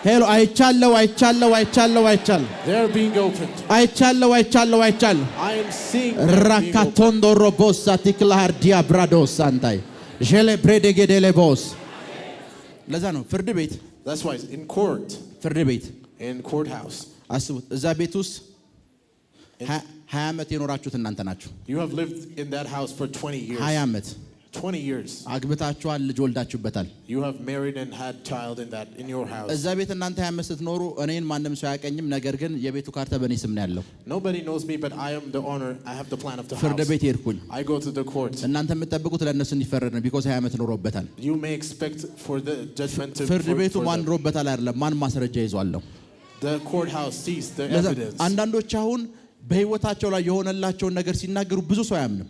ሄሎ አይቻለሁ አይቻለሁ አይቻለሁ አይቻለሁ They are being opened. አይቻለሁ አይቻለሁ አይቻለሁ I am seeing them being opened. ራካቶንዶ ሮቦሳ ቲክላር ዲያብራዶስ አንታይ ጀሌ ብሬዴጌዴሌቦስ። ለዛ ነው ፍርድ ቤት That's why in court, ፍርድ ቤት in courthouse, አስቡት። እዛ ቤት ውስጥ 20 ዓመት የኖራችሁት እናንተ ናችሁ። you have lived in that house for 20 years. 20 ዓመት 20 years. አግብታችኋል፣ ልጅ ወልዳችሁበታል። You have married and had child in your house. እዛ ቤት እናንተ 20 ዓመት ስትኖሩ እኔን ማንም ሰው አያቀኝም። ነገር ግን የቤቱ ካርታ በእኔ ስም ነው ያለው። Nobody knows me, but I am the owner. I have the plan of the ፍርድ house. ቤት ሄድኩኝ። I go to the court. እናንተ የምትጠብቁት ለእነሱ እንዲፈረድ ነው። ቢኮዝ 20 ዓመት ኖሮበታል። You may expect for the judgment to ፍርድ ቤቱ for ማን ኖሮበታል አይደለም፣ ማን ማስረጃ ይዟለሁ። the courthouse sees the ለዛ evidence. አንዳንዶች አሁን በህይወታቸው ላይ የሆነላቸውን ነገር ሲናገሩ ብዙ ሰው አያምንም።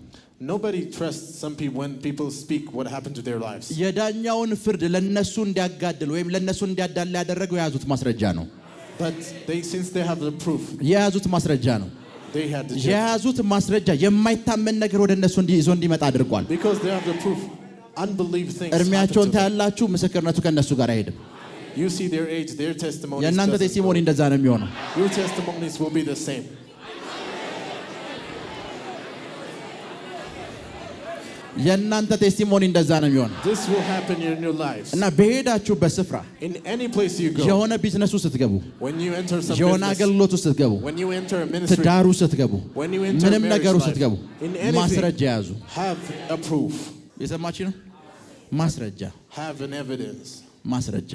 Nobody trusts some people when people speak what happened to their lives. የዳኛውን ፍርድ ለነሱ እንዲያጋድል ወይም ለነሱ እንዲያዳላ ያደረገው የያዙት ማስረጃ ነው። But since they have the proof, የያዙት ማስረጃ ነው። they had the judgment. የያዙት ማስረጃ የማይታመን ነገር ወደ እነሱ ይዞ እንዲመጣ አድርጓል። Because they have the proof, unbelievable things. እርሚያቸውን ታያላችሁ፣ ምስክርነቱ ከነሱ ጋር አይሄድም። You see their age, their testimonies. የእናንተ ቴስቲሞኒ እንደዛ ነው የሚሆነው። Your testimonies will be the same. የእናንተ ቴስቲሞኒ እንደዛ ነው የሚሆነው። This will happen in your lives. እና በሄዳችሁበት ስፍራ In any place you go. የሆነ ቢዝነስ ውስጥ ስትገቡ፣ When you enter some የሆነ business. አገልግሎት ውስጥ ስትገቡ፣ When you enter a ministry. ትዳር ውስጥ ስትገቡ፣ When you enter ምንም marriage ነገር ውስጥ life. ስትገቡ In anything. ማስረጃ ያዙ። Have a proof. የሰማችሁ ነው? ማስረጃ Have an evidence. ማስረጃ።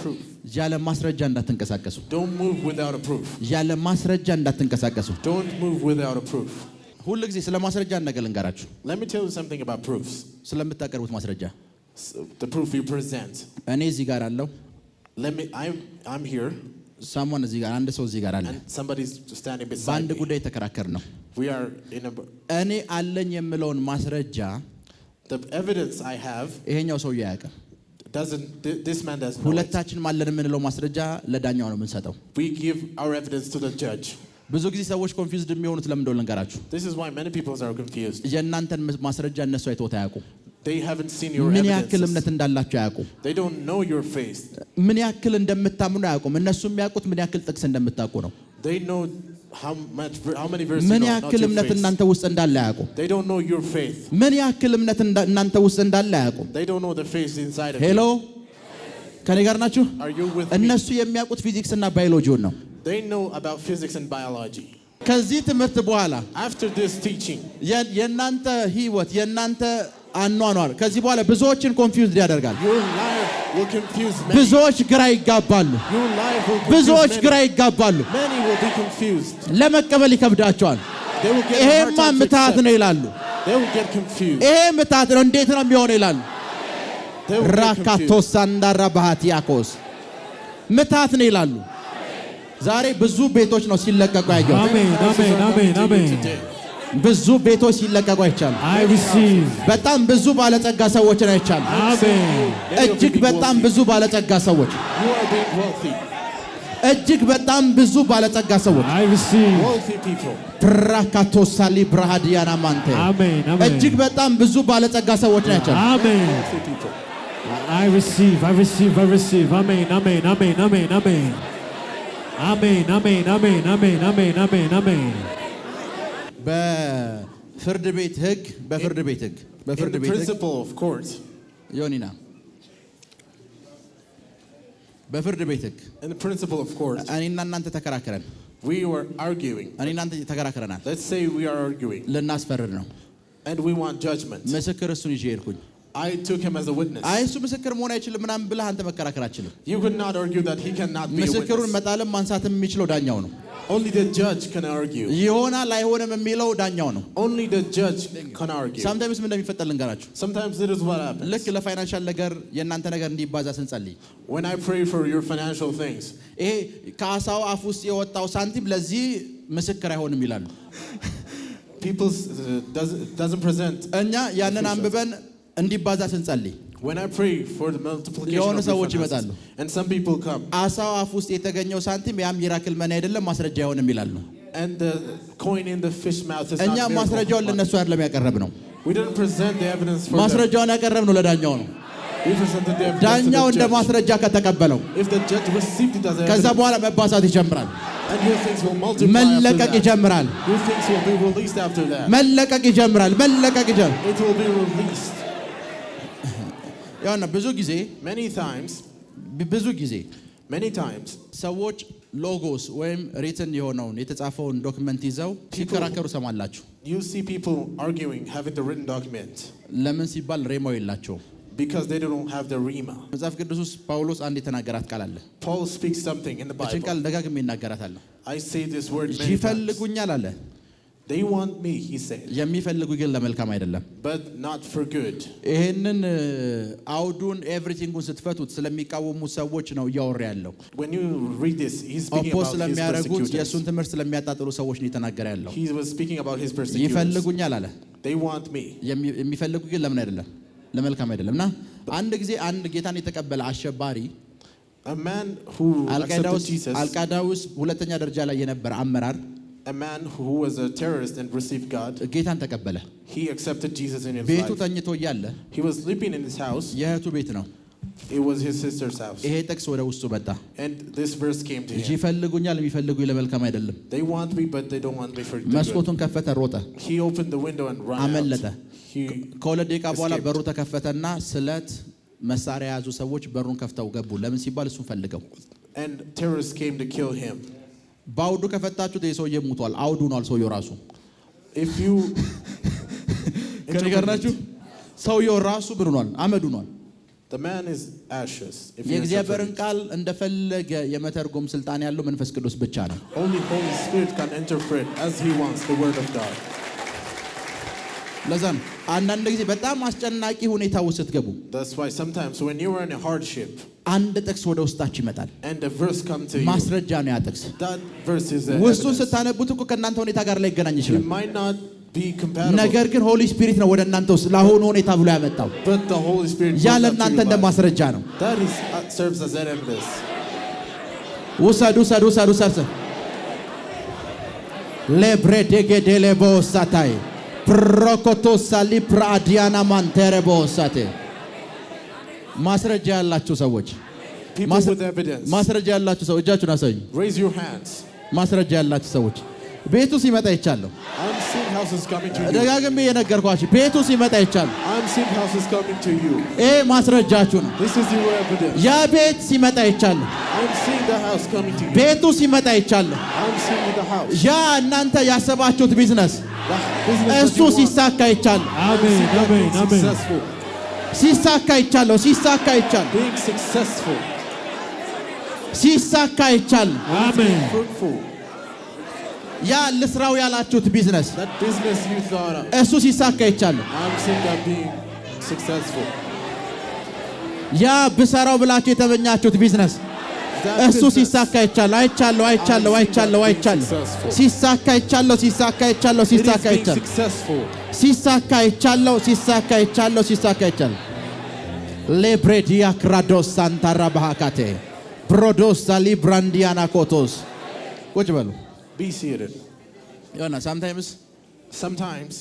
Proof. ያለ ማስረጃ እንዳትንቀሳቀሱ። Don't move without a proof. ያለ ማስረጃ እንዳትንቀሳቀሱ። Don't move without a proof. ሁሉ ጊዜ ስለ ማስረጃ ነገር ልንገራችሁ። Let me tell you something about proofs. ስለምታቀርቡት ማስረጃ The proof you present. እኔ እዚህ ጋር አለው። I'm here. ሳሙን እዚህ ጋር አንድ ሰው እዚህ ጋር አለ። And somebody's standing beside በአንድ me. ጉዳይ ተከራከር ነው። We are in a. እኔ አለኝ የምለውን ማስረጃ The evidence I have ይሄኛው ሰው ያያቀም። This man doesn't know it. ሁለታችንም አለን የምንለው ማስረጃ ለዳኛው ነው የምንሰጠው። We give our evidence to the judge. ብዙ ጊዜ ሰዎች ኮንፊውዝድ የሚሆኑት ለምን እንደሆነ ልንገራችሁ። This is why many people are confused. የእናንተን ማስረጃ እነሱ አይተውት አያውቁም። They haven't seen your ምን ያክል evidence. እምነት እንዳላችሁ አያውቁም። They don't know your faith. ምን ያክል እንደምታምኑ አያውቁም። እነሱ የሚያውቁት ምን ያክል ጥቅስ እንደምታውቁ ነው። They know how many verses ምን you know, not ያክል your እምነት faith. እናንተ ውስጥ እንዳለ አያውቁም። They don't know your faith. ምን ያክል እምነት እናንተ ውስጥ እንዳለ አያውቁም። They don't know the faith inside of ሄሎ you. ከኔ ጋር ናችሁ? Are you with me? እነሱ የሚያውቁት ፊዚክስ እና ባዮሎጂውን ነው። They know about physics and biology. ከዚህ ትምህርት በኋላ After this teaching, የእናንተ ህይወት የእናንተ አኗኗር ከዚህ በኋላ ብዙዎችን ኮንፊውዝድ ያደርጋል። your life will confuse many. ብዙዎች ግራ ይጋባሉ። Your life will confuse ብዙዎች ግራ many. ይጋባሉ። Many will be confused. ለመቀበል ይከብዳቸዋል። They will get a hard ይሄማ time to ምታት accept. ነው ይላሉ። They will get confused. ይሄ ምታት ነው እንዴት ነው የሚሆነው ይላሉ። They will get confused. ራካቶስ አንዳራ ባህቲያኮስ ምታት ነው ይላሉ። ዛሬ ብዙ ቤቶች ነው ሲለቀቁ ያየው። አሜን አሜን አሜን አሜን። ብዙ ቤቶች ሲለቀቁ አይቻሉ። I receive. በጣም ብዙ ባለጸጋ ሰዎችን አይቻሉ። አሜን። እጅግ በጣም ብዙ ባለጸጋ ሰዎች You are being wealthy. እጅግ በጣም ብዙ ባለጸጋ ሰዎች I receive. Wealthy people. ትራካቶሳሊ ብራሃዲያና ማንቴ አሜን አሜን። እጅግ በጣም ብዙ ባለጸጋ ሰዎች ናቸው። አሜን። Wealthy people. I receive. I receive. I receive. አሜን አሜን አሜን አሜን አሜን አሜን አሜን አሜን አሜን አሜን አሜን አሜን። በፍርድ ቤት ሕግ በፍርድ ቤት ሕግ In በፍርድ the ቤት ሕግ principle of court, ዮኒና በፍርድ ቤት ሕግ in the principle of court, እኔና እናንተ ተከራከረን። we were arguing. እኔ እናንተ ተከራከረናል። Let's say we are arguing ልናስፈርድ ነው። and we want judgment. ምስክር እሱን ይዤ ሄድኩኝ። I took him as a witness. አይ እሱ ምስክር መሆን አይችልም ምናምን ብለህ አንተ መከራከር አትችልም። You could not argue that he cannot be a ምስክሩን witness. መጣልም ማንሳትም የሚችለው ዳኛው ነው። Only the judge can argue. ይሆናል አይሆንም የሚለው ዳኛው ነው። Only the judge can argue. ሳምታይምስ ምን እንደሚፈጠር ልንገራችሁ። Sometimes it is what happens. ልክ ለፋይናንሻል ነገር የእናንተ ነገር እንዲባዛ ስንጸልይ When I pray for your financial things, ይሄ ከአሳው አፍ ውስጥ የወጣው ሳንቲም ለዚህ ምስክር አይሆንም ይላሉ። people doesn't present. እኛ ያንን አንብበን እንዲባዛ ስንጸልይ When I pray for the multiplication የሆኑ of your ሰዎች finances, ይመጣሉ። and some people come, አሳው አፍ ውስጥ የተገኘው ሳንቲም ያ ሚራክል መኒ አይደለም ማስረጃ አይሆንም ይላሉ። and the coin in the fish mouth is እኛ not ማስረጃውን miracle. ለነሱ አይደለም ያቀረብ ነው። We didn't present the evidence for them. ማስረጃውን ያቀረብ ነው ለዳኛው ነው። We presented the evidence ዳኛው to እንደ the judge. ማስረጃ ከተቀበለው If the judge received it as ከዛ evidence, በኋላ መባዛት ይጀምራል። and your things will multiply መለቀቅ after that. ይጀምራል። Your things will be released after that. መለቀቅ ይጀምራል። መለቀቅ ይጀምራል። It will be released. ያውና ብዙ ጊዜ Many times, ሰዎች ሎጎስ ወይም ሪትን የሆነውን የተጻፈውን ዶክመንት ይዘው ሲከራከሩ ሰማላችሁ። you see people arguing, having the written document, ለምን ሲባል ሬማው የላቸውም። because they don't have the rema. መጽሐፍ ቅዱስ ውስጥ ጳውሎስ አንድ የተናገራት ቃል አለ። Paul speaks something in the እችን Bible. ቃል ደጋግሜ ይናገራታለሁ። I say this word many times. ይፈልጉኛል አለ። They want me, he said, የሚፈልጉ ግን ለመልካም አይደለም። but not for good. ይሄንን አውዱን ኤቭሪቲንጉን ስትፈቱት ስለሚቃወሙ ሰዎች ነው እያወራ ያለው። When you read this, he's speaking ኦፖስ about his ስለሚያደርጉት persecutors. የእሱን ትምህርት ስለሚያጣጥሉ ሰዎች ነው የተናገረ ያለው። He was speaking about his persecutors. ይፈልጉኛል አለ። They want me. የሚፈልጉ ግን ለምን አይደለም? ለመልካም አይደለም። እና አንድ ጊዜ አንድ ጌታን የተቀበለ አሸባሪ A man who accepted Jesus, አልቃይዳ ውስጥ ሁለተኛ ደረጃ ላይ የነበረ አመራር a man who was a terrorist and received God. ጌታን ተቀበለ። He accepted Jesus in his ቤቱ life. ተኝቶ እያለ He was sleeping in his house. የእህቱ ቤት ነው። It was his sister's house. ይሄ ጥቅስ ወደ ውስጡ መጣ። And this verse came to him. ይፈልጉኛል፣ የሚፈልጉኝ ለመልካም አይደለም። They want me, but they don't want me for good. መስኮቱን ከፈተ፣ ሮጠ፣ He opened the window and ran አመለጠ። out. ከሁለት ደቂቃ በኋላ escaped. በሩ ተከፈተና ስለት መሳሪያ የያዙ ሰዎች በሩን ከፍተው ገቡ። ለምን ሲባል እሱን ፈልገው። And terrorists came to kill him. በአውዱ ከፈታችሁት ይሄ ሰውዬ ሙቷል። አውዱ ሆኗል ሰውየው ራሱ። If you ከነገርናችሁ ሰውየው ራሱ ምን ሆኗል? አመድ ሆኗል። the man is ashes. If you የእግዚአብሔርን interpret ቃል እንደፈለገ የመተርጎም ስልጣን ያለው መንፈስ ቅዱስ ብቻ ነው። it. Only Holy Spirit can interpret as he wants the word of God. ለዛ ነው አንዳንድ ጊዜ በጣም አስጨናቂ ሁኔታ ውስጥ ስትገቡ That's why sometimes when you are in a hardship አንድ ጥቅስ ወደ ውስጣችሁ ይመጣል። and a verse come to you, ማስረጃ ነው ያ ጥቅስ። that verse is a ውስጡን evidence. ስታነቡት እኮ ከእናንተ ሁኔታ ጋር ላይ ይገናኝ It ይችላል። might not be compatible, ነገር ግን ሆሊ ስፒሪት ነው ወደ እናንተ ውስጥ ለአሁኑ ሁኔታ ብሎ ያመጣው። but the Holy Spirit ያ brought that ለእናንተ to እንደ your life. ማስረጃ ነው። That is serves as an evidence. ውሰዱ ውሰዱ ውሰዱ ውሰዱ ለብሬዴጌዴሌቦ ሳታይ ፕሮኮቶሳ ሊፕራዲያና ማንቴሬቦ ሳቴ ማስረጃ ያላችሁ ሰዎች People with evidence, ማስረጃ ያላችሁ ሰዎች እጃችሁን አሳዩ። raise your hands. ማስረጃ ያላችሁ ሰዎች ቤቱ ሲመጣ ይቻለሁ። I'm seeing houses coming to you. ደጋግሜ የነገርኳችሁ ቤቱ ሲመጣ ይቻለሁ። I'm seeing houses coming to you. ይሄ ማስረጃችሁ ነው። This is your evidence. ያ ቤት ሲመጣ ይቻለሁ። I'm seeing the house coming to you. ቤቱ ሲመጣ ይቻለሁ። I'm seeing the house. ያ እናንተ ያሰባችሁት ቢዝነስ The business that እሱ you want. ሲሳካ ይቻለሁ። አሜን አሜን አሜን። Successful. ሲሳካ ይቻለሁ። ሲሳካ ይቻለሁ። Being successful. ሲሳካ ይቻለሁ። አሜን። Fruitful. ያ ልስራው ያላችሁት ቢዝነስ That business you thought of. እሱ ሲሳካ ይቻለሁ። I'm seeing that being successful. ያ ብሰራው ብላችሁ የተመኛችሁት ቢዝነስ That እሱ business. ሲሳካ ይቻለሁ። አይቻለሁ አይቻለሁ አይቻለሁ አይቻለሁ ሲሳካ ይቻለሁ። ሲሳካ ይቻለሁ። It is ሲሳካ being ይቻለሁ። successful. ሲሳካ ይቻለሁ። ሲሳካ ይቻለሁ። ሲሳካ ይቻለሁ። ሌብሬዲያ ክራዶስ ሳንታራ ባሃካቴ ብሮዶስ ሳሊ ብራንዲያና ኮቶስ ቁጭ በሉ። Be seated. የሆነ ሳምታይምስ Sometimes,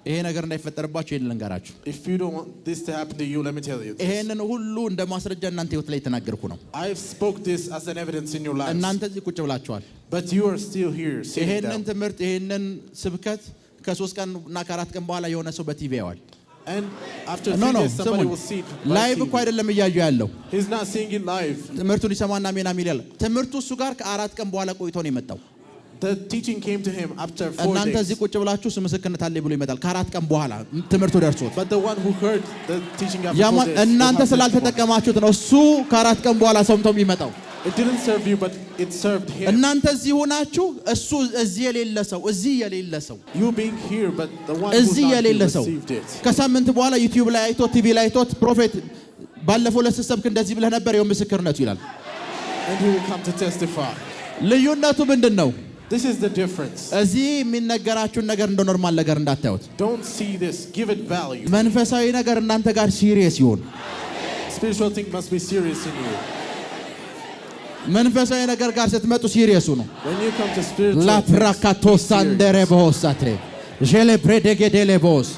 ይሄ ነገር እንዳይፈጠርባችሁ ይሄን ልንገራችሁ። if you don't want this to happen to you, let me tell you this. ይሄንን ሁሉ እንደ ማስረጃ እናንተ ህይወት ላይ የተናገርኩ ነው። I've spoke this as an evidence in your lives. እናንተ እዚህ ቁጭ ብላችኋል። But you are still here sitting ይሄንን down. ትምህርት ይሄንን ስብከት ከ3 ቀን እና ከ4 ቀን በኋላ የሆነ ሰው በቲቪ ያዋል። And after ኖ 3 ኖ days, somebody ስሙኝ፣ will see it by ላይቭ TV. እኮ አይደለም እያዩ ያለው He's not seeing it live. ትምህርቱን ይሰማና ሜና ሚል ያለ ትምህርቱ እሱ ጋር ከ4 ቀን በኋላ ቆይቶ ነው የመጣው። The teaching came to him after 4 እናንተ days. እዚህ ቁጭ ብላችሁ እሱ ምስክርነት አለኝ ብሎ ይመጣል ከ4 ቀን በኋላ ትምህርቱ ደርሶት። But the one who heard the teaching after ያማ 4 days, will እናንተ have testimony. ስላልተጠቀማችሁት ነው እሱ ከ4 ቀን በኋላ ሰምቶ የሚመጣው። It didn't serve you, but it served him. እናንተ እዚህ ሆናችሁ እሱ እዚህ የሌለ ሰው እዚህ የሌለ ሰው You being here, but the one who's እዚህ not here የሌለ ሰው received it. ከሳምንት በኋላ ዩቲዩብ ላይ አይቶት ቲቪ ላይ አይቶት ፕሮፌት ባለፈው ለስሰብክ እንደዚህ ብለህ ነበር ይኸው ምስክርነቱ ይላል። And he will come to testify. ልዩነቱ ምንድን ነው? This is the difference. እዚህ የሚነገራችሁን ነገር እንደ ኖርማል ነገር እንዳታዩት። Don't see this. Give it value. መንፈሳዊ ነገር እናንተ ጋር ሲሪየስ ይሁን። Spiritual thing must be serious in you. መንፈሳዊ ነገር ጋር ስትመጡ ሲሪየሱ ነው። When you come to spiritual things, ላፕራካቶስ be አንደሬ serious. ቦሳቴ ጄሌ ብሬዴጌዴሌ ቦስ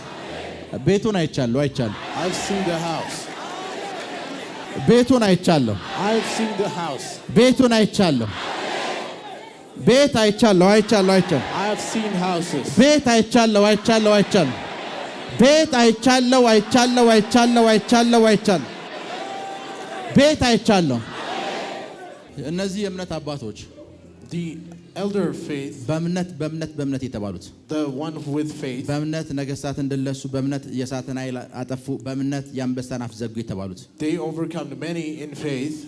ቤቱን አይቻለሁ አይቻለሁ I've seen the house. ቤቱን አይቻለሁ I've seen the house. ቤቱን አይቻለሁ ቤት አይቻለሁ አይቻለሁ አይቻለሁ I have seen houses. ቤት አይቻለሁ አይቻለሁ አይቻለሁ ቤት አይቻለሁ አይቻለሁ አይቻለሁ አይቻለሁ አይቻለሁ ቤት አይቻለሁ። እነዚህ የእምነት አባቶች The elder faith, በእምነት የተባሉት the one with faith, በእምነት ነገሥታትን እንደለሱ በእምነት የእሳትን ኃይል አጠፉ በእምነት የአንበሳን አፍ ዘጉ የተባሉት they overcome many in faith.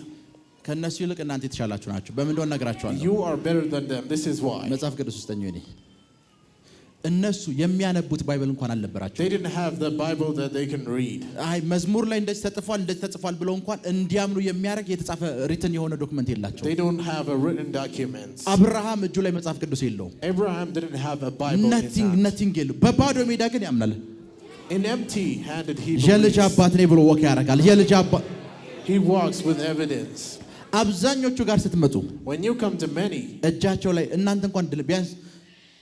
ከነሱ ይልቅ እናንተ የተሻላችሁ ናችሁ። በምን እንደሆነ እነግራችኋለሁ። You are better than them. This is why. መጽሐፍ ቅዱስ ውስጥ እኔ እነሱ የሚያነቡት ባይብል እንኳን አልነበራቸው። They didn't have the Bible that they can read. አይ መዝሙር ላይ እንደዚህ ተጽፏል ብለው እንኳን እንዲያምኑ የሚያደርግ የተጻፈ ሪትን የሆነ ዶክመንት የላቸው። They don't have a written document. አብርሃም እጁ ላይ መጽሐፍ ቅዱስ የለውም። Abraham didn't have a Bible in his hand. ነቲንግ የለው። በባዶ ሜዳ ግን ያምናል። In empty-handed he የልጅ believes. አባት ነኝ ብሎ ወክ ያደርጋል። የልጅ አባት He walks with evidence. አብዛኞቹ ጋር ስትመጡ When you come to many, እጃቸው ላይ እናንተ እንኳን ቢያንስ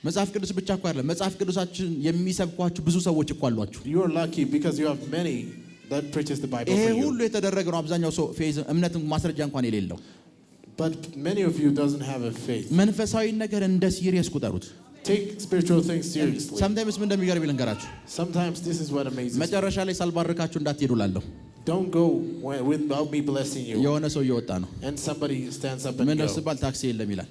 መጽሐፍ ቅዱስ ብቻ እኮ አይደለም መጽሐፍ ቅዱሳችን የሚሰብኳችሁ ብዙ ሰዎች እኮ አሏችሁ You are lucky because you have many that preaches the Bible ይሄ for you ሁሉ የተደረገ ነው አብዛኛው ሰው ፌዝ እምነት ማስረጃ እንኳን የሌለው but many of you doesn't have a faith መንፈሳዊ ነገር እንደ ሲሪየስ ቁጠሩት Take spiritual things seriously sometimes ምን እንደሚገርም ልንገራችሁ Sometimes this is what amazes me መጨረሻ ላይ ሳልባርካችሁ እንዳትሄዱ ላለሁ Don't go without me blessing you የሆነ ሰው እየወጣ ነው and somebody stands up and ምን goes ደስባል ታክሲ የለም ይላል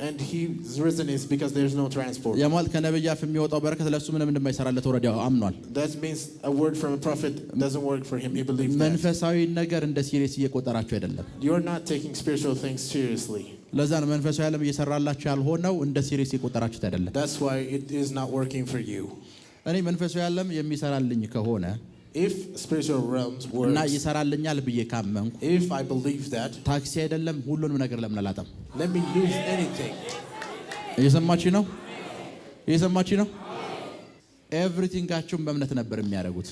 And his reason is because there's no transport. ያማል ከነብይ አፍ የሚወጣው በረከት ለሱ ምንም እንደማይሰራለት ወረዲያው አምኗል That means a word from a prophet doesn't work for him. He believes that. መንፈሳዊ ነገር እንደ ሲሪየስ እየቆጠራችሁ አይደለም You're not taking spiritual things seriously. ለዛ ነው መንፈሳዊ ዓለም እየሰራላችሁ ያልሆነው እንደ ሲሪየስ እየቆጠራችሁት አይደለም That's why it is not working for you. እኔ መንፈሳዊ ዓለም የሚሰራልኝ ከሆነ If spiritual realms works, እና ይሰራልኛል ብዬ ካመንኩ if I believe that, ታክሲ አይደለም ሁሉንም ነገር ለምን አላጣም let me lose anything. እየሰማችሁ ነው ኤቭሪቲንጋችሁን በእምነት ነበር የሚያደርጉት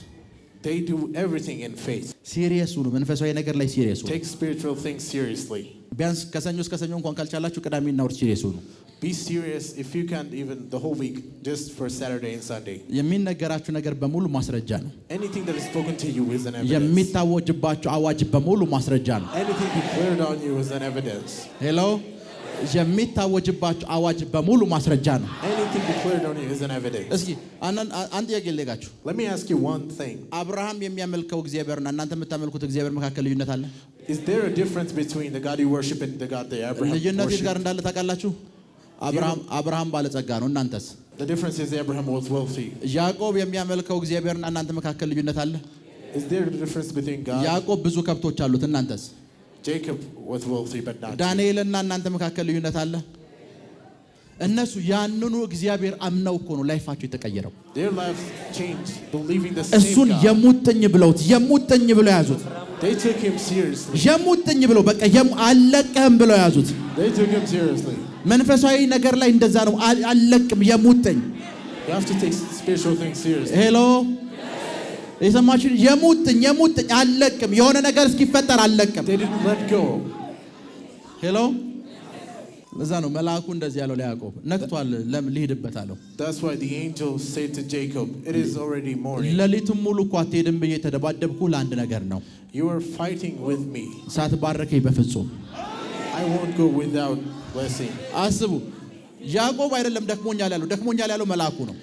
They do everything in faith. ሲሪየስ ሁኑ መንፈሳዊ ነገር ላይ ሲሪየስ ሁኑ Take spiritual things seriously. ቢያንስ ከሰኞ እስከ ሰኞ እንኳን ካልቻላችሁ ቅዳሜና እሁድ ሲሪየስ ሁኑ Be serious if you can't even the whole week just for Saturday and Sunday. የሚነገራችሁ ነገር በሙሉ ማስረጃ ነው Anything that is spoken to you is an evidence. የሚታወጅባችሁ አዋጅ በሙሉ ማስረጃ ነው Anything declared on you is an evidence. ሄሎ የሚታወጅባችሁ አዋጅ በሙሉ ማስረጃ ነው Anything declared on you is an evidence. እስኪ አንድ ያገለጋችሁ Let me ask you one thing. አብርሃም የሚያመልከው እግዚአብሔርና እናንተ የምታመልኩት እግዚአብሔር መካከል ልዩነት አለ Is there a difference between the God you worship and the God that Abraham ልዩነት ጋር worshiped? እንዳለ ታውቃላችሁ አብርሃም ባለጸጋ ነው እናንተስ The difference is Abraham was wealthy. ያዕቆብ የሚያመልከው እግዚአብሔርና እናንተ መካከል ልዩነት አለ Is there a difference between God? ያዕቆብ ብዙ ከብቶች አሉት እናንተስ Jacob was wealthy but not. ዳንኤልና እናንተ መካከል ልዩነት አለ እነሱ ያንኑ እግዚአብሔር አምነው እኮ ነው ላይፋቸው የተቀየረው Their lives changed believing the same እሱን God. የሙጥኝ ብለው ያዙት They took him seriously. የሙጥኝ ብለው በቃ አለቀህም ብለው ያዙት They took him seriously. መንፈሳዊ ነገር ላይ እንደዛ ነው አለቅም የሙጥኝ You have to take spiritual things seriously. ሄሎ የሰማችሁ የሙጥኝ አለቅም የሆነ ነገር እስኪፈጠር አለቅም They didn't let go. ሄሎ ለዛ ነው መልአኩ እንደዚህ ያለው ለያዕቆብ ነክቷል ልሂድበት አለው That's why the angel said to Jacob, it is already morning. ለሊቱም ሙሉ እኮ አትሄድም ብዬ ተደባደብኩ ለአንድ ነገር ነው You are fighting with me. ሳትባርከኝ በፍጹም I won't go without blessing. አስቡ ያዕቆብ አይደለም ደክሞኛል ያለው መልአኩ ነው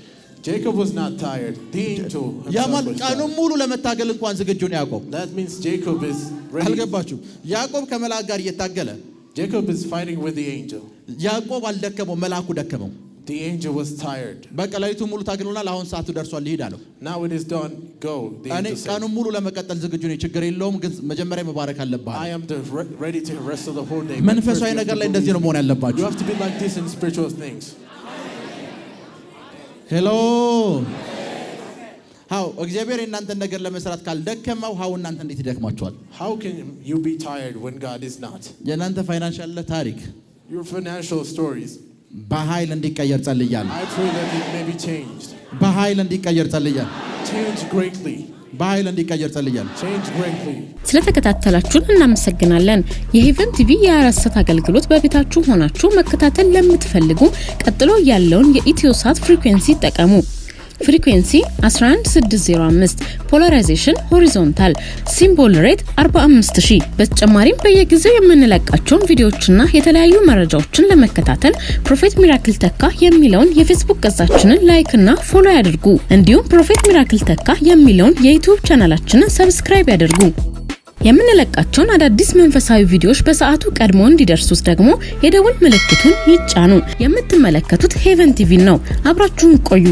Jacob was not tired. The angel ያማል himself was ቀኑን tired. ሙሉ ለመታገል እንኳን ዝግጁ ነው ያዕቆብ That means Jacob is ready. አልገባችሁ ያዕቆብ ከመልአክ ጋር እየታገለ Jacob is fighting with the angel. ያዕቆብ አልደከመው መልአኩ ደከመው The angel was tired. በቃ ለሊቱን ሙሉ ታግሎናል አሁን ሰዓቱ ደርሷል ልሂድ አለው Now it is done. Go. The እኔ angel said. ቀኑን ሙሉ ለመቀጠል ዝግጁ ነኝ ችግር የለውም ግን መጀመሪያ መባረክ አለብህ I am ready to rest of the whole day. But first መንፈሳዊ you have ነገር to ላይ እንደዚህ ነው believe. መሆን You ያለባችሁ have to be like this in spiritual things. ሄሎ ሃው እግዚአብሔር እናንተን ነገር ለመስራት ካልደከመው ሃው እናንተ እንዴት ይደክማችኋል How can you be tired when God is not? የእናንተ ፋይናንሻል ታሪክ Your financial stories. በኃይል እንዲቀየር ጸልያለሁ I pray that it may be changed. በኃይል እንዲቀየር ጸልያለሁ Change greatly. በኃይል እንዲቀየር ጸልያለሁ Change greatly. ስለተከታተላችሁን እናመሰግናለን። የሄቨን ቲቪ የ24 አገልግሎት በቤታችሁ ሆናችሁ መከታተል ለምትፈልጉ ቀጥሎ ያለውን የኢትዮሳት ፍሪኩዌንሲ ተጠቀሙ። ፍሪኩዌንሲ 11605 ፖላራይዜሽን ሆሪዞንታል ሲምቦል ሬት 45000 በተጨማሪም በየጊዜው የምንለቃቸውን ቪዲዮዎችና የተለያዩ መረጃዎችን ለመከታተል ፕሮፌት ሚራክል ተካ የሚለውን የፌስቡክ ገጻችንን ላይክ እና ፎሎ ያድርጉ። እንዲሁም ፕሮፌት ሚራክል ተካ የሚለውን የዩቲዩብ ቻናላችንን ሰብስክራይብ ያድርጉ። የምንለቃቸውን አዳዲስ መንፈሳዊ ቪዲዮዎች በሰዓቱ ቀድሞ እንዲደርሱት ደግሞ የደውል ምልክቱን ይጫኑ። የምትመለከቱት ሄቨን ቲቪ ነው። አብራችሁን ቆዩ።